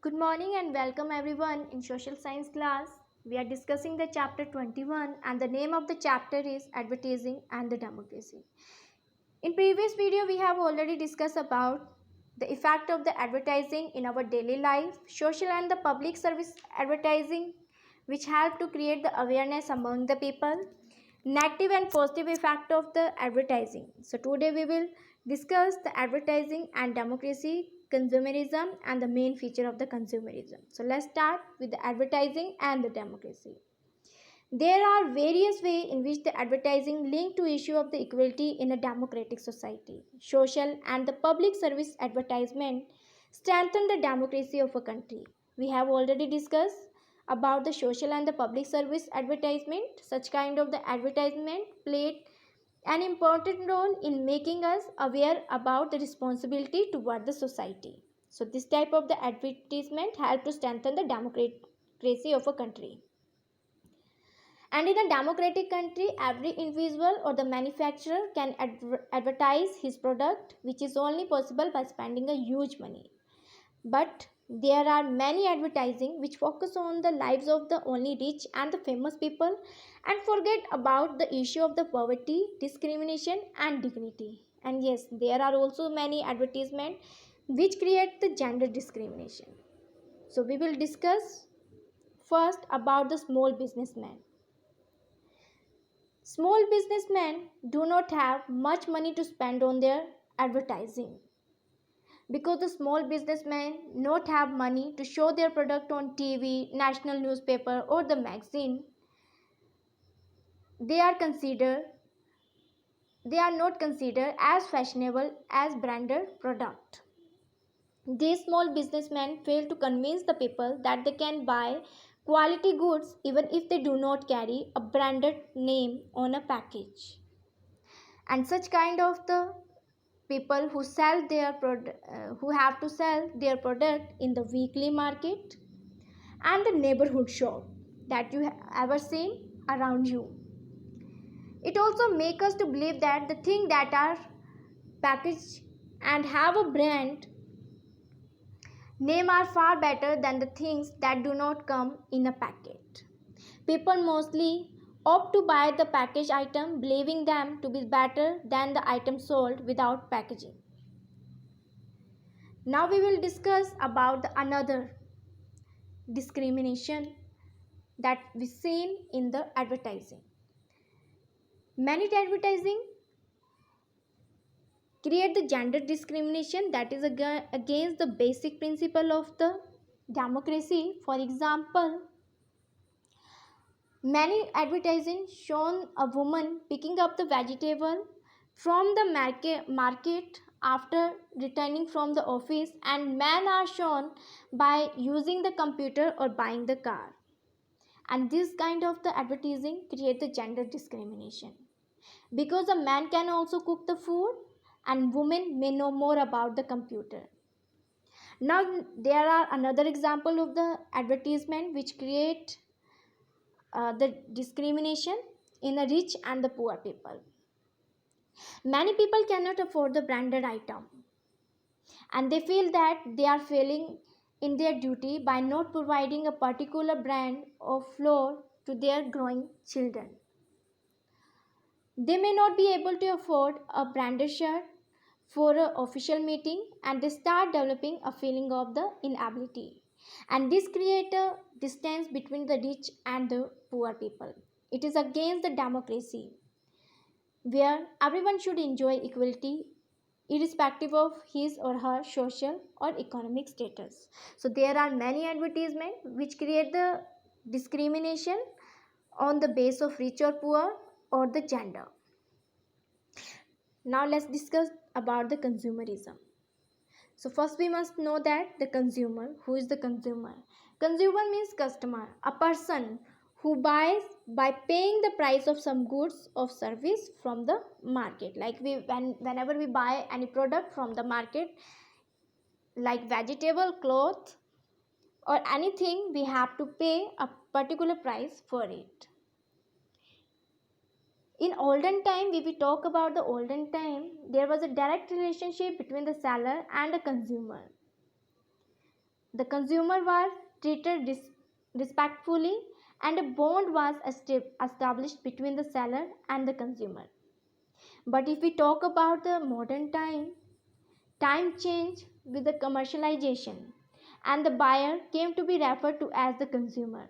Good morning and welcome everyone in social science class. We are discussing the chapter 21 and the name of the chapter is advertising and the democracy. In previous video we have already discussed about the effect of the advertising in our daily life, social and the public service advertising which help to create the awareness among the people, negative and positive effect of the advertising. So today we will discuss the advertising and democracy, consumerism and the main feature of the consumerism. So let's start with the advertising and the democracy. There are various ways in which the advertising link to issue of the equality in a democratic society. Social and the public service advertisement strengthen the democracy of a country. We have already discussed about the social and the public service advertisement. Such kind of the advertisement played an important role in making us aware about the responsibility toward the society. So this type of the advertisement help to strengthen the democracy of a country. And in a democratic country, every individual or the manufacturer can advertise his product, which is only possible by spending a huge money. But there are many advertising which focus on the lives of the only rich and the famous people and forget about the issue of the poverty, discrimination and dignity. And yes, there are also many advertisements which create the gender discrimination. So we will discuss first about the small businessman. Small businessmen do not have much money to spend on their advertising because the small businessmen not have money to show their product on TV, national newspaper or the magazine. They are not considered as fashionable as branded product. These small businessmen fail to convince the people that they can buy quality goods even if they do not carry a branded name on a package. And such kind of the people who who have to sell their product in the weekly market and the neighborhood shop that you have ever seen around you. It also makes us to believe that the things that are packaged and have a brand name are far better than the things that do not come in a packet. People mostly opt to buy the packaged item believing them to be better than the item sold without packaging. Now we will discuss about the another discrimination that we seen in the advertising. Many advertising create the gender discrimination that is against the basic principle of the democracy. For example, many advertising shown a woman picking up the vegetable from the market after returning from the office, and men are shown by using the computer or buying the car. And this kind of the advertising create the gender discrimination because a man can also cook the food and women may know more about the computer. Now there are another example of the advertisement which create the discrimination in the rich and the poor people. Many people cannot afford the branded item and they feel that they are failing in their duty by not providing a particular brand of flour to their growing children. They may not be able to afford a branded shirt for an official meeting and they start developing a feeling of the inability. And this creates a distance between the rich and the poor people. It is against the democracy where everyone should enjoy equality irrespective of his or her social or economic status. So there are many advertisements which create the discrimination on the base of rich or poor or the gender. Now let's discuss about the consumerism. So first we must know that the consumer, who is the consumer? Consumer means customer, a person who buys by paying the price of some goods or service from the market. Like whenever we buy any product from the market, like vegetable, cloth or anything, we have to pay a particular price for it. In olden time, if we talk about the olden time, there was a direct relationship between the seller and the consumer. the consumer was treated respectfully, and a bond was established between the seller and the consumer. But if we talk about the modern time, time changed with the commercialization, and the buyer came to be referred to as the consumer.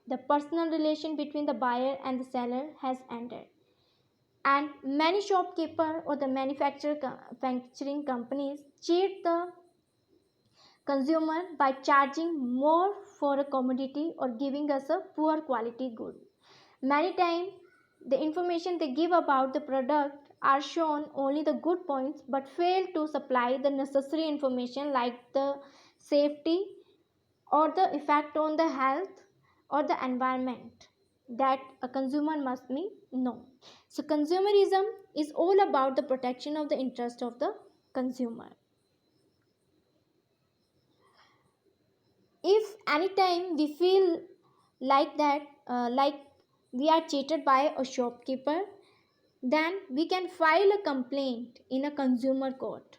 The personal relation between the buyer and the seller has ended, and many shopkeeper or the manufacturing companies cheat the consumer by charging more for a commodity or giving us a poor quality good. Many times the information they give about the product are shown only the good points but fail to supply the necessary information like the safety or the effect on the health or the environment that a consumer must be know. So consumerism is all about the protection of the interest of the consumer. If anytime we feel like that, like we are cheated by a shopkeeper, then we can file a complaint in a consumer court.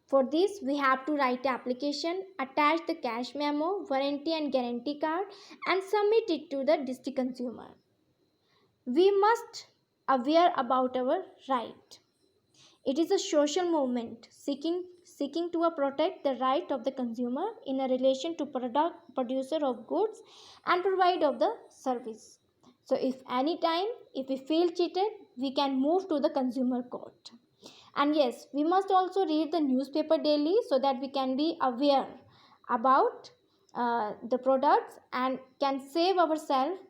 For this, we have to write an application, attach the cash memo, warranty and guarantee card, and submit it to the district consumer. We must aware about our right. It is a social movement seeking to protect the right of the consumer in a relation to producer of goods and provider of the service. So if any time if we feel cheated, we can move to the consumer court. And yes, we must also read the newspaper daily so that we can be aware about the products and can save ourselves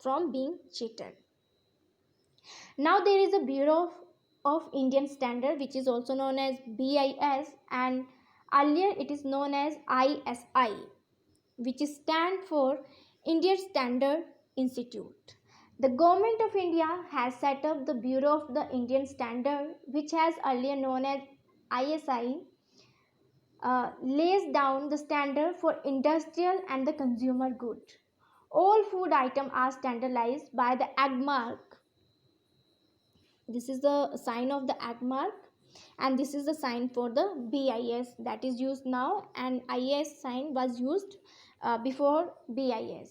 from being cheated. Now there is a Bureau of Indian Standard, which is also known as BIS, and earlier it is known as ISI, which stand for Indian Standard Institute. The Government of India has set up the Bureau of the Indian Standard, which has earlier known as ISI, lays down the standard for industrial and the consumer good. All food items are standardized by the AG mark. This is the sign of the AG mark, and this is the sign for the BIS that is used now, and IS sign was used before BIS.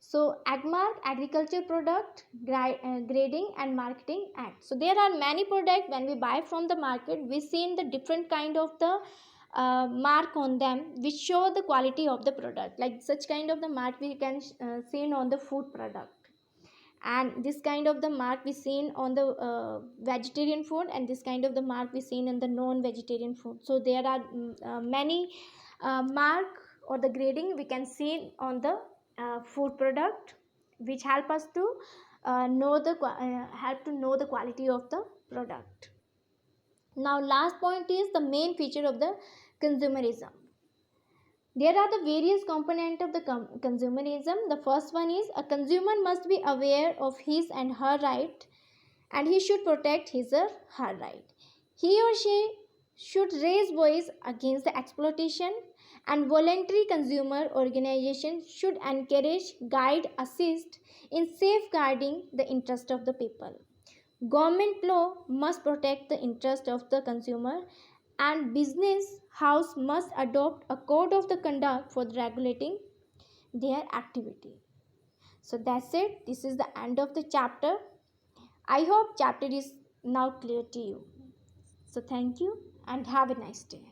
So AGMARK, Agriculture Product Grading and Marketing Act. So there are many products when we buy from the market, we see in the different kind of the mark on them which show the quality of the product. Like such kind of the mark we can see on the food product, and this kind of the mark we seen on the vegetarian food, and this kind of the mark we seen in the non-vegetarian food. So there are many mark or the grading we can see on the food product, which help us to know the quality of the product. Now last point is the main feature of the consumerism. There are the various components of the consumerism. The first one is a consumer must be aware of his and her right, and he should protect his or her right. He or she should raise voice against the exploitation, and voluntary consumer organizations should encourage, guide, assist in safeguarding the interest of the people. Government law must protect the interest of the consumer, and business house must adopt a code of the conduct for regulating their activity. So that's it. This is the end of the chapter. I hope chapter is now clear to you. So thank you and have a nice day.